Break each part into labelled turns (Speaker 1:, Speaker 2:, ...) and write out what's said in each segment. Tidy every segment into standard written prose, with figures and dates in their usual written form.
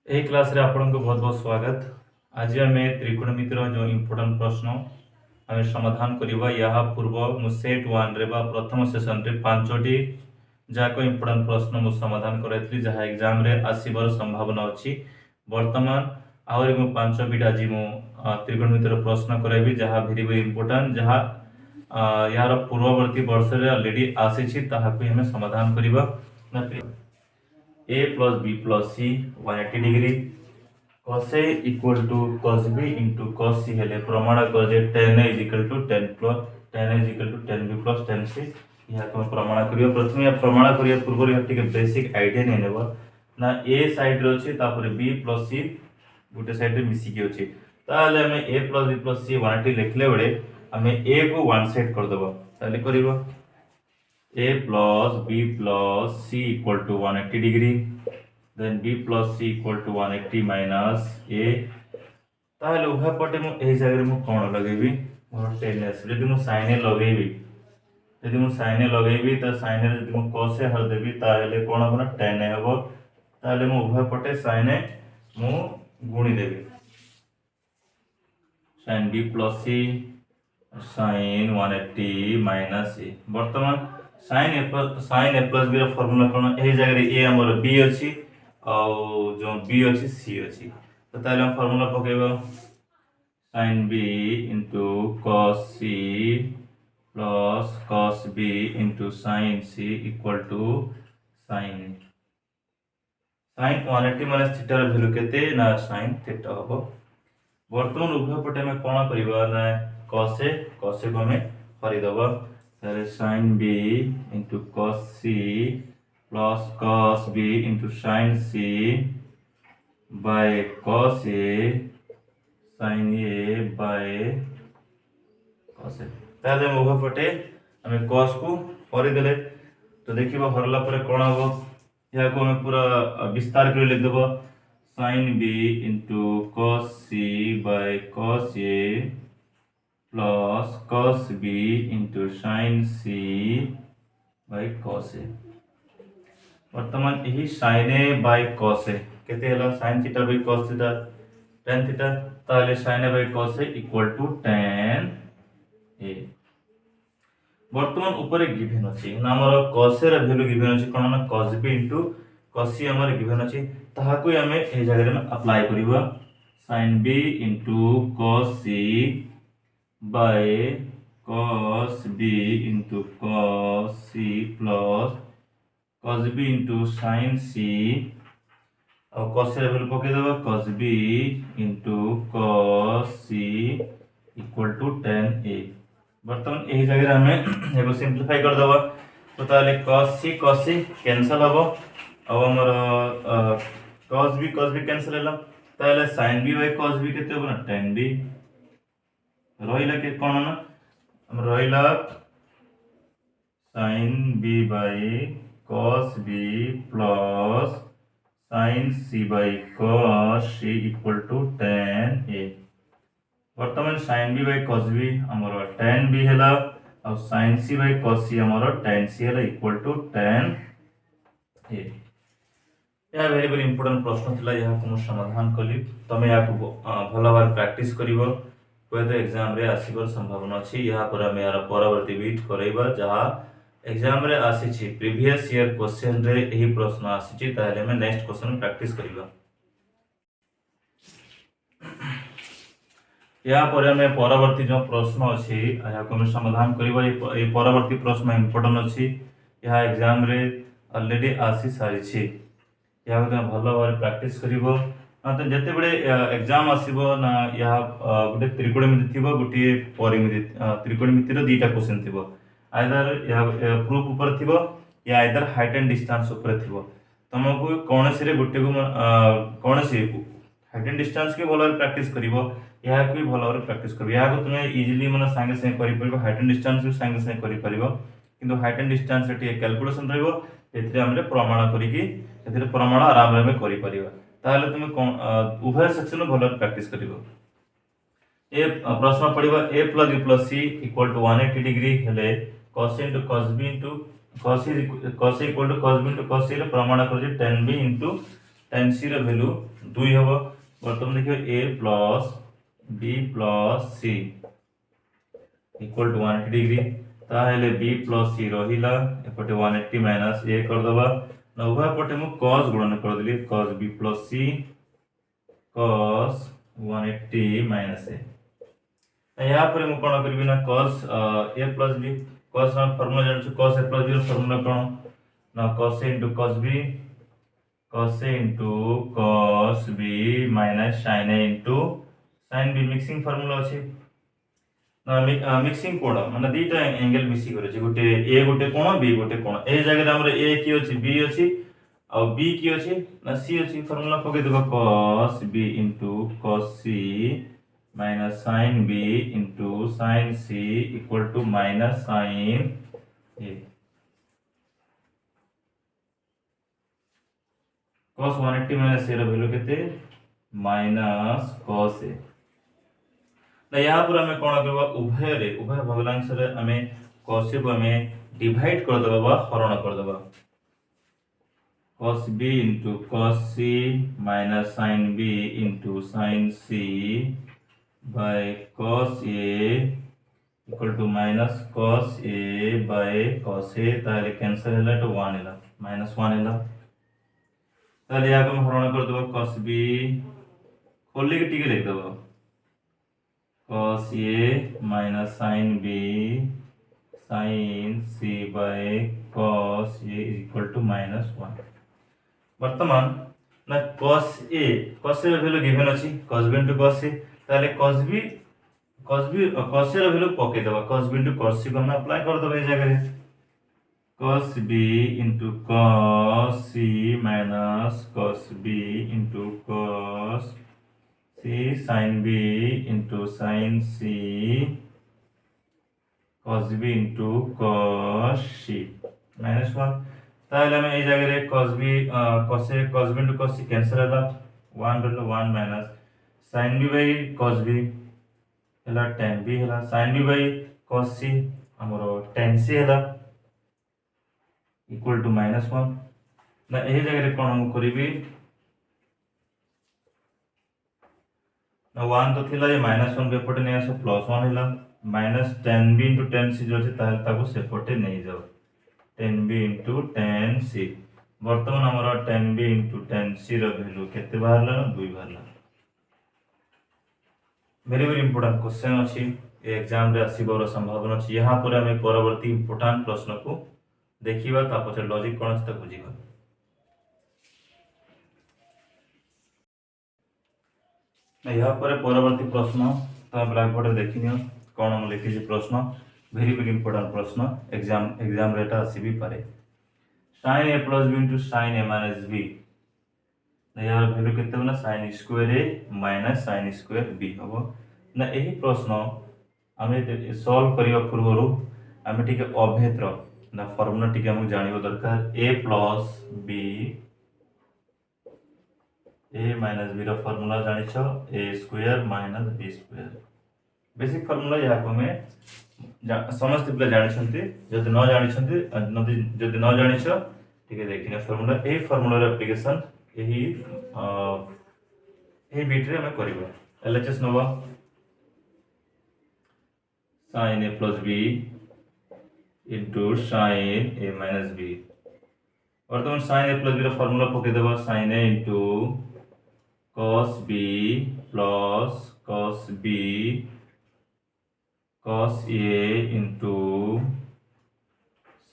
Speaker 1: यही क्लास रे आपन को बहुत बहुत स्वागत। आज आम त्रिकोणमितिर जो इम्पोर्टाट प्रश्न आम समाधान करवा या पूर्व मु सेट वन रे प्रथम सेसन रे पांचटी जाक इम्पोर्टाट प्रश्न मु समाधान कराइली जहाँ एग्जाम रे आसीबार संभावना अच्छी। वर्तमान आहरी मु पांचटी आज मु त्रिकोणमितिर प्रश्न कराइबी जहाँ भेरी भेरी इम्पोर्टाट जहाँ यार पूर्ववर्ती वर्ष रे ऑलरेडी आसी ताहाको हमें समाधान करबा। a plus b plus c 180 degree cos a equal to cos b into cos c हेले प्रमाण कर जे tan a is equal to tan plus tan a is equal to tan b plus tan c यहा को प्रमाण करियो। प्रथम या प्रमाण करिया पूर्व या टिके बेसिक आईडिया नै लेबो ना a साइड रे अछि तापर b plus c गुटे साइड रे मिसी के अछि ताले हमें a plus b plus c 180 लिखले बडे हमें a को वन साइड कर देबो ताले करिवो a plus b plus c equal to 180 degree then b plus c equal to 180 minus a ताहले उभय पटे मु एही जगह रे मु कोन लगेबी मोर tan s यदि मु sin a लगेबी त sin a यदि मु cos a हर देबी ताहले कोन हबो tan a हबो ताहले मु उभय पटे sin a मु गुणी देबी sin b plus c sin 180 minus a। वर्तमान sin a plus b रा फार्मूला कोन एही जगह रे a हमर b अछि और जो b अछि c अछि तो ताले हम formula पकेबो sin b into cos c plus cos b into sin c equal to sin sin 180 minus theta रा वैल्यू केते ना sin थीटा हबो। वर्तमान उभय पटे में कोन करबा ना cos a को हमें हरि दबा sin b into cos c plus cos b into sin c by cos a sin a by cos a ताले उभय पटे हमें cos को हरि देले तो देखिबो हरला परे कोन हबो या को हमें पूरा विस्तार कर लिख देबो sin b into cos c by cos a plus cos b into sin c by cos a। वर्तमान यही sin a by cos a केते हला sin theta by cos theta tan theta ताले sin a by cos a equal to tan a। वर्तमान ऊपर given अछि हमर cos a रा वैल्यू गिवन अछि कोन ना cos b into cos c हमर गिवन अछि ताहाको हमें ए जगह रे अप्लाई करिबा sin b into cos c by cos b into cos c plus cos b into sin c और cos रे वैल्यू पके देबा cos b into cos c equal to tan a। वर्तमान एही जगह रे हमें एगो सिंपलीफाई कर देबा तो ताले cos c कैंसिल हबो और हमर cos b कैंसिल होला ताले sin b by cos b केते होबो ना tan b रहिला के कोन ना हम रहिला sin b by cos b plus sin c by cos c equal to tan a। वर्तमान sin b by cos b हमर tan b हैला और sin c by cos c हमर tan c हैला equal to tan a। या very very important प्रश्न थिला यहा को समाधान कली तमे या को भला बार प्रैक्टिस करिवो कोइ तो एग्जाम रे आसीबर संभावना अछि। यहा पर हम यार परवर्ती बीट करैबा जहा एग्जाम रे आसी छी प्रीवियस ईयर क्वेश्चन रे एही प्रश्न आसी छी ताले हम नेक्स्ट क्वेश्चन प्रैक्टिस करिबा। या पर हम परवर्ती जो प्रश्न अछि या को हम समाधान करिबा। ए परवर्ती प्रश्न इंपोर्टेंट अछि यहा एग्जाम रे ऑलरेडी आसी सारी छी या को भलो बार प्रैक्टिस करिवो तो जते बड़े एग्जाम आसीबो ना या गुटे त्रिकोणमिति थिबो गुटे परिमिति त्रिकोणमिति रो दीटा क्वेश्चन थिबो आइदर या प्रूफ ऊपर थिबो या आइदर हाइट एंड डिस्टेंस ऊपर थिबो तुमको कोनसी रे गुटे को कोनसी हाइट एंड डिस्टेंस के भलो प्रैक्टिस करिवो या को भी भलो प्रैक्टिस करिवो या को तुमे इजीली माने संगे संगे करि परबो हाइट एंड डिस्टेंस भी संगे संगे करि परबो किंतु हाइट एंड डिस्टेंस रे कैलकुलेशन रहइबो एथरे हमरे प्रमाण करि कि एथरे प्रमाण आराम रे करि परबो ताहले तुम उभय सेक्शन में भलो प्रैक्टिस करिवो। ए प्रश्न पड़िबा a plus b plus c equal to 180 degree हेले cos into cos b into cos a equal to cos b into cos c रे प्रमाण कर जे tan b into tan c रे वैल्यू 2 हबो बर्तमान देखियो a plus b plus c equal to 180 degree ताहेले b प्लस c रहिला एपटे 180 माइनस a कर दबा ना उभय पटे मु cos गुणन कर देली cos b plus c cos 180 minus a यहाँ पर मु कोन करबी ना cos a plus b cos ना फार्मूला जान छु cos a प्लस b रो फार्मूला कोन ना cos a into cos b cos a into cos b minus sin a into sin b mixing formula अछि ना मिक्सिंग कोण माने दीटा एंगल मिसी करे छै गोटे a गोटे कोण b गोटे कोण ए जगह हमर a की अछि b अछि आ b की अछि ना c अछि फार्मूला पके देबा cos b into cos c minus sin b into sin c equal to minus sin a cos 180 minus a रो वैल्यू केते minus cos a ना यहाँ पर हमें कोण करबा उभय भग्नांश रे हमें cos को हमें डिवाइड कर देबा हरण कर देबा cos b into cos c minus sin b into sin c by cos a equal to minus cos a by cos a ताले कैंसिल होला तो 1 होला minus 1 होला ताले यहाँ हम हरण कर देबा cos b खोले के टिके लिख देबा cos a minus sin b sin c by cos a is equal to minus 1 वर्तमान ना cos a रो वैल्यू गिवन अछि cos b into cos c ताले cos b cos a रो वैल्यू पके देबा cos b into cos c को हम अप्लाई कर देबा ए जगह रे cos b into cos c minus cos b into cos c sin b into sin c cos b into cos c minus 1 ताले हम ए जगह रे cos b into cos c cancel होला 1 रहलो 1 minus sin b by cos b होला tan b होला sin b by cos c हमरो tan c होला इक्वल टू minus 1 ना ए जगह रे कोन हम करिबी ना 1 तो थिला ये -1 के पटे नै आसो +1 हैला minus tan b into tan c जो छै ताल ताको से पटे नै जाओ tan b into tan c वर्तमान हमर tan b into tan c रो वैल्यू केते बाहरला 2 बाहरला वेरी वेरी इंपोर्टेंट क्वेश्चन अछि एग्जाम रे आसीबर संभावना अछि यहां पर हमें परवर्ती इंपोर्टेंट प्रश्न को देखिबा ता पछे लॉजिक कोन तक बुझिबा यहाँ पर परवर्ती प्रश्न तो ब्लैक बोर्ड देखिनियो कौन हम लिखी प्रश्न वेरी वेरी इंपोर्टेंट प्रश्न एग्जाम रेटा आसी भी पारे sin a plus b into sin a minus b यार वैल्यू केते बना sin square a minus sin square b हबो ना एही प्रश्न हमें सॉल्व करिवा पूर्वरु हमें ठीक अभेद्र ना फार्मूला ठीक हम जानिबो दरकार a plus b a minus b रो फार्मूला जानि छ a square minus b square basic formula या को हमें समस्त पिला जानि छथि जदि न जानि छथि जदि न जानि छ ठीक है देखिना फार्मूला ए फार्मूला रो एप्लीकेशन एही बिट रे हमें करबो एलएचएस नबा sin a plus b into sin a minus b वर्तमान sin a plus b रो फार्मूला पके देबा sin a into cos b plus cos b cos a into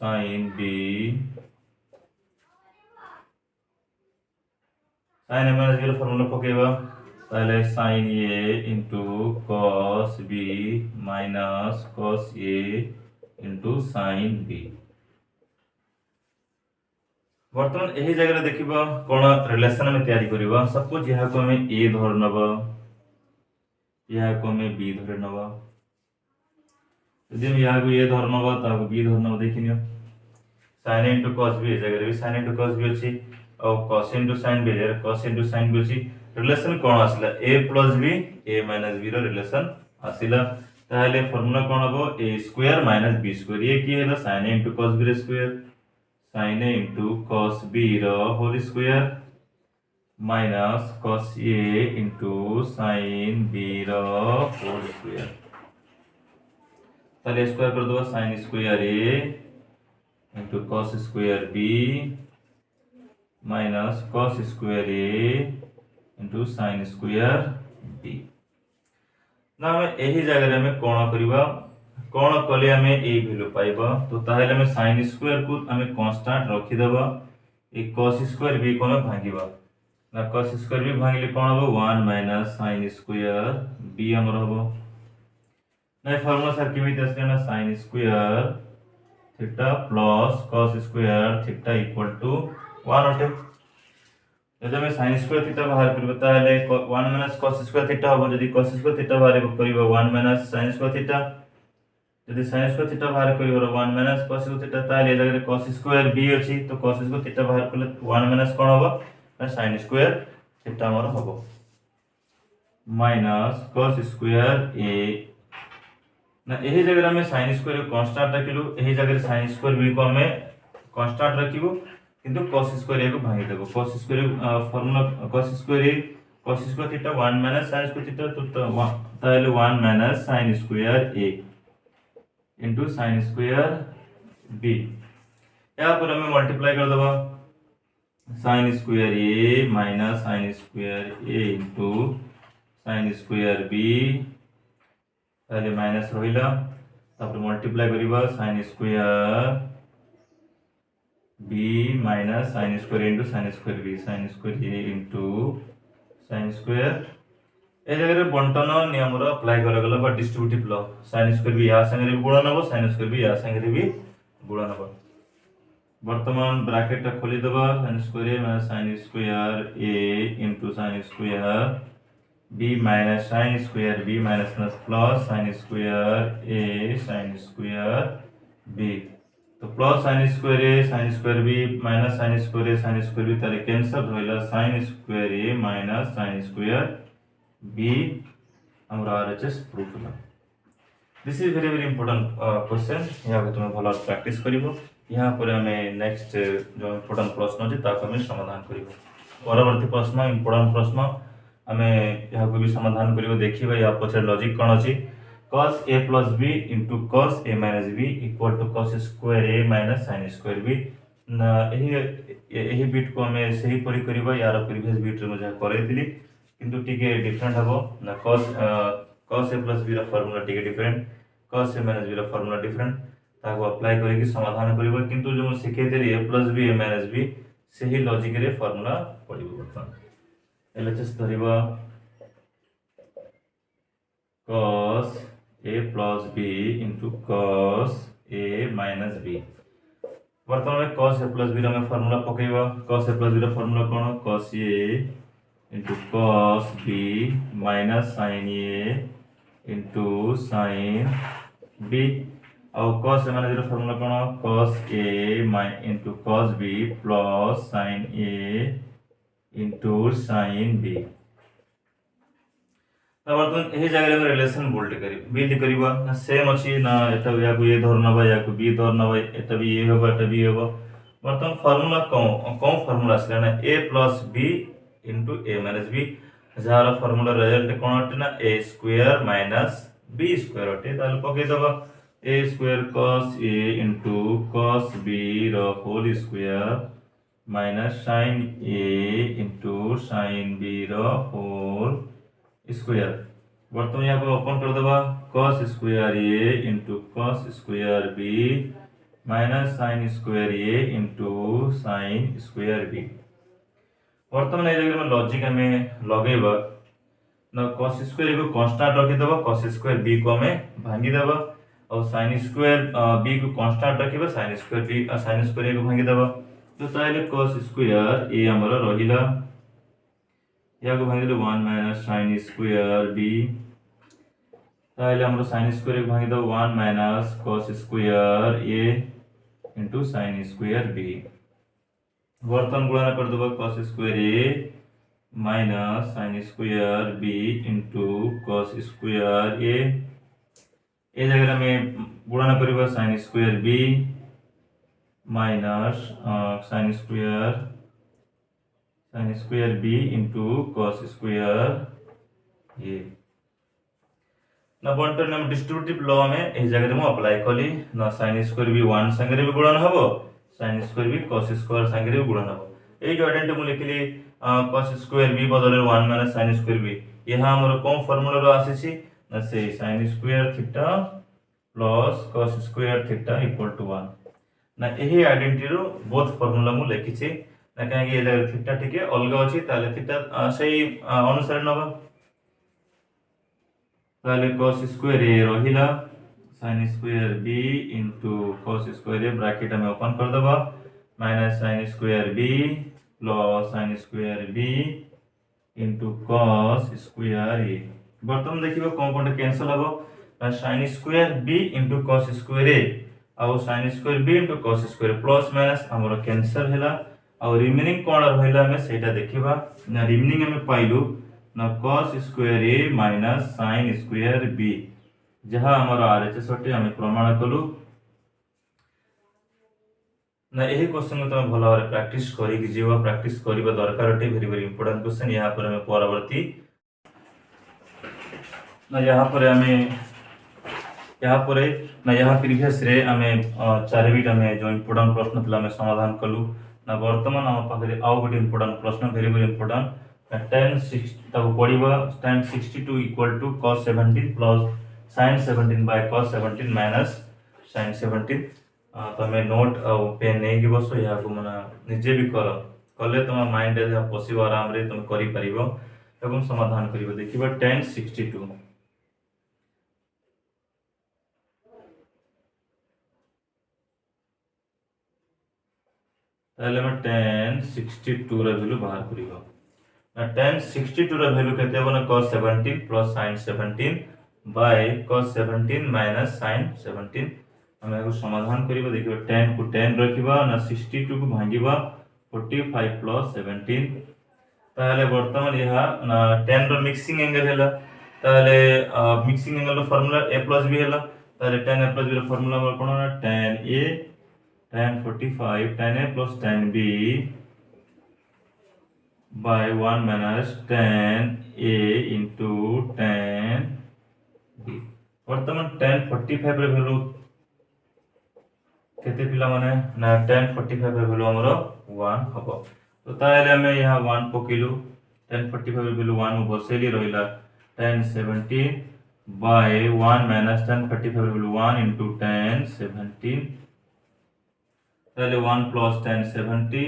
Speaker 1: sin b sin a minus b रो formula पकेबा ताले sin a into cos b minus cos a into sin b वर्तमान एही जगह रे देखिबा कोन रिलेशन में तैयारी करिबा सपोज यहा को हमें a धर नबा यहा को हमें b धर नबा यदि हम यहा को a धर नबा ता को b धर नबा देखिनियो sin a into cos b जगह रे sin into cos b अछि और cos into sin b जगह cos into sin b अछि रिलेशन कोन आसला a plus b a minus b रो रिलेशन आसिला ताले फार्मूला कोन हबो a square minus b square ये की हैला sin a into cos b रो square sin a into cos b रो whole square minus cos A into sine B whole square ताले स्क्वायर कर दो sine square A into cos square B minus cos square A into sine square B ना हमें यही जगह में कौन करवा कौन कले आम ए भैल्यू पाइबा तो ताहले हमें साइन स्क्वायर को आम कांस्टेंट रखीदेबा ए कॉस स्क्वायर बी को हमें भांगिबा ना कॉस स्क्वायर बी भांगिले कौन हम 1 माइनस साइन स्क्वायर बी हमर हम ना फॉर्मूला सर केमिति आसले ना sine square theta plus cos square theta equal to 1 अटे जब हमें साइन स्क्वायर थीटा बाहर करबो ताहले 1 माइनस cos स्क्वायर थीटा हो जदी cos स्क्वायर थीटा बाहर करबो 1 माइनस sin स्क्वायर थीटा जदी sin स्क्वायर थीटा बाहर करबो 1 माइनस cos स्क्वायर थीटा ताहले जगह cos स्क्वायर b अछि तो cos स्क्वायर थीटा बाहर करले 1 माइनस कोन होबो sin स्क्वायर थीटा हमर होबो माइनस cos स्क्वायर a ना यही जगह हमें sin स्क्वायर को कांस्टेंट रखिलु यही जगह sin स्क्वायर b को हमें कांस्टेंट रखिबो किंतु cos स्क्वायर a को भांगी देबो cos square formula cos square theta 1 minus sin square theta तो ताहले 1 minus sin square a into sin square b यहाँ पर हमें मल्टीप्लाई कर देबो sin square a minus sin square a into sin square b ताहले माइनस रहिला तापर मल्टीप्लाई करिबा sin square b minus sin square into sin square b sin square a into sin square A जगह बंटन नियम रो अप्लाई करा गला बा distributive law sin square b या संगे भी गुणन हो sin स्क्वायर b या संगे भी गुणन हो वर्तमान ब्रैकेट टा खोली देबा sin square a minus sin square a into sin square b minus sin square b minus plus sin square a sin square b तो plus sin square a sin square b minus sin square a sin square b तारे cancel होइला sin square a minus sin square b हमरा RHS proof होला this is very important question या को तुम भलो practice करिवो यहाँ पर हमें नेक्स्ट जो इंपोर्टेंट प्रश्न अछि ताको हमें समाधान करिवो परवर्ती प्रश्न इंपोर्टेंट प्रश्न हमें यहाँ को भी समाधान करिवो देखिबा या पछे लॉजिक कोन अछि cos a plus b into cos a minus b equal to cos square a minus sin square b ना यही बिट को हमें सही परि करिबा यार प्रीवियस बिट रे मजा करैतिली किंतु टिके डिफरेंट हबो ना cos a plus b रा फार्मूला टिके different cos a minus b रा फार्मूला डिफरेंट ताको अप्लाई करिकि समाधान करिबा किंतु जो सिखे देली a plus b a minus b सही लॉजिक रे फार्मूला पडिबो बर्तन LHS धरिबा cos a plus b into cos a minus b वर्तमान में cos a plus b रा में फार्मूला पकेबा cos a plus b रा फार्मूला कोन cos a into cos b minus sin a into sin b और cos a minus b रा formula कोन cos a into cos b plus sin a into sin b वर्तमान यही जगह में relation build करिबा ना सेम अछि ना एटा या को ए धरनबा या को बी धरनबा एटा भी ए होबा एटा भी होबा वर्तमान फार्मूला कौन फार्मूला असला ना a plus b into a minus b जार फार्मूला रिजल्ट कोन अटे ना a square minus b square अटे ताल पके दबा a square cos a into cos b रो whole square minus sin a into sin b रो होल स्क्वायर वर्तमान यहाँ को ओपन कर देबा cos square a into cos square b minus sin square a into sin square b वर्तमान ए जगह में लॉजिक हमें लगेबा ना cos स्क्वायर को कांस्टेंट रखि देबा cos स्क्वायर b को हमें भांगी देबा और sin स्क्वायर b को कांस्टेंट रखिबा sin square b sin square a को भांगी देबा तो ताइले cos स्क्वायर a हमरा रहिला या को भांगी दे 1 माइनस sin स्क्वायर b ताइले हमरो sin स्क्वायर को भांगी दो 1 minus cos square a into sin square b वर्तमान गुणन कर देबो cos square a minus sin square b into cos square a ए जगह में गुणन करबो sin square b minus sin square sin square b into cos square a ना बंटर नाम डिस्ट्रीब्यूटिव लॉ में ए जगह में अप्लाई कली ना sin स्क्वायर भी 1 संगे भी गुणन हबो sin स्क्वायर भी cos स्क्वायर संगे भी गुणन हबो ए जो आइडेंटिटी मु लिखली cos स्क्वायर b बदले 1 माइनस sin स्क्वायर b यहां हमर कोन फार्मूला रो आसी छी ना से sin square theta plus cos square theta equal to 1 ना एही आइडेंटिटी रो बोथ फार्मूला मु लिखि छी ना काहे कि ए जगह थीटा ठीक अलग अछि ताले थीटा सही अनुसार नबा ताले cos स्क्वायर a रहिला sin square b into cos square a bracket में ओपन कर दबा minus sin square b plus sin square b into cos square a बर्तमान देखिबो कोन कोन कैंसिल हबो sin square b into cos square a और sin square b into cos square plus minus हमरो cancel हैला और remaining कोन रहइला में सेटा देखिबा ना रिमेनिंग में पाइलु ना cos square a minus sin square b जहां हमारा आरएचएस होटे हम प्रमाण कलु ना एही क्वेश्चन को तुम भलो भाବରେ प्रैक्टिस करी कि जीवा प्रैक्टिस करिबा दरकार होटे वेरी वेरी इंपोर्टेंट क्वेश्चन यहां पर हमें परवर्ती ना यहां पर यहाँ प्रीवियस रे हमें 4 बिट हमें जो इंपोर्टेंट प्रश्न थिला हमें समाधान कलु ना वर्तमान हम पाखरे आउ गोटे इंपोर्टेंट प्रश्न वेरी वेरी इंपोर्टेंट tan 6 तब पड़िबा tan 62 equal to cos 17 plus sin 17 by cos 17 minus sin 17 तो मैं नोट और पेन नहीं कि बसो या को मना निजे भी कर कले तुम माइंड रे पसिबो आराम रे तुम करि परिबो एवं समाधान करिबो देखिबा tan 62 ताले मैं tan 62 रे वैल्यू बाहर करिबो tan 62 रा वैल्यू केते होबो ना cos 17 plus sin 17 by cos 17 minus sin 17 हम एगो समाधान करिबो देखिबो tan को tan रखिबा ना 62 को भांगिबा 45 प्लस 17 ताले वर्तमान यहा ना tan रो मिक्सिंग एंगल हैला ताले मिक्सिंग एंगल रो फार्मूला a प्लस b हैला ताले tan a प्लस b रो फार्मूला हमर कोन ना tan a tan 45 tan a plus tan b by 1 minus tan a into tan b वर्तमान tan 45 रे वैल्यू केते पिला माने ना tan 45 रे वैल्यू हमरो 1 हबो तो ताले हमें यहां 1 पकिलु tan 45 रे वैल्यू 1 बसेली रहिला tan 17 by 1 minus tan 45 रे वैल्यू 1 into tan 17 ताले 1 plus tan 17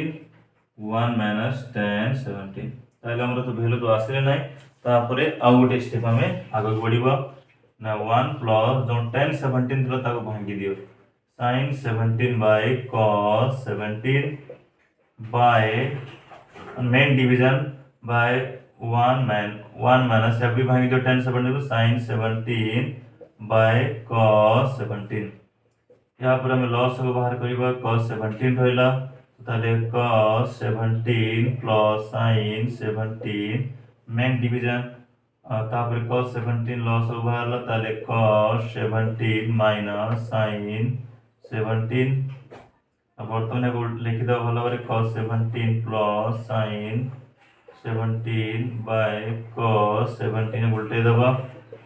Speaker 1: 1 minus tan 17 ताले हमरो तो वैल्यू तो आसीले नै तापरे आउ गोटे स्टेप हमें आगे बढ़िबा ना 1 plus जो tan 17 थला ताको भांगी दियो sin 17 by cos 17 by main division by 1 minus every भांगी दियो tan 17 को sin 17 by cos 17 यहाँ पर हमें लॉस को बाहर करिबा cos 17 रहला ताले cos 17 plus sin 17 main division तापर cos 17 लॉस को बाहरला ताले cos 17 minus sin 17 अब वर्तमान को लिखि दो भलो बारे cos 17 plus sin 17 by cos 17 उल्टे दबा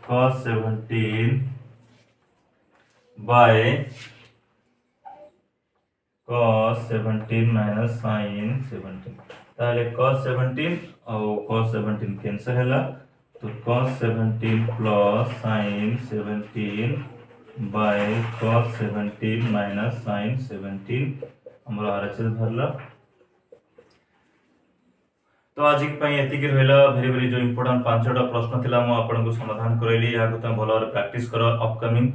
Speaker 1: cos 17 by cos 17 minus sin 17 ताले cos 17 और cos 17 कैंसिल हैला तो cos 17 plus sin 17 by cos 17 minus sin 17 हमरो आरएचएस भरला तो आज के पई एति के रहला वेरी वेरी जो इंपोर्टेंट पांचटा प्रश्न थिला मो आपन को समाधान करैली या को त भलो प्रैक्टिस करो अपकमिंग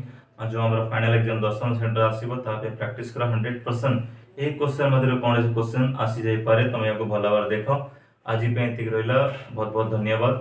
Speaker 1: जो हमरा फाइनल एग्जाम 10th सेंटर आसीबो ता पे प्रैक्टिस करो 100% एक क्वेश्चन मधुर कौन क्वेश्चन आसी जाई पारे तुम या को भला बार देखो आज पे एति रहला बहुत बहुत धन्यवाद।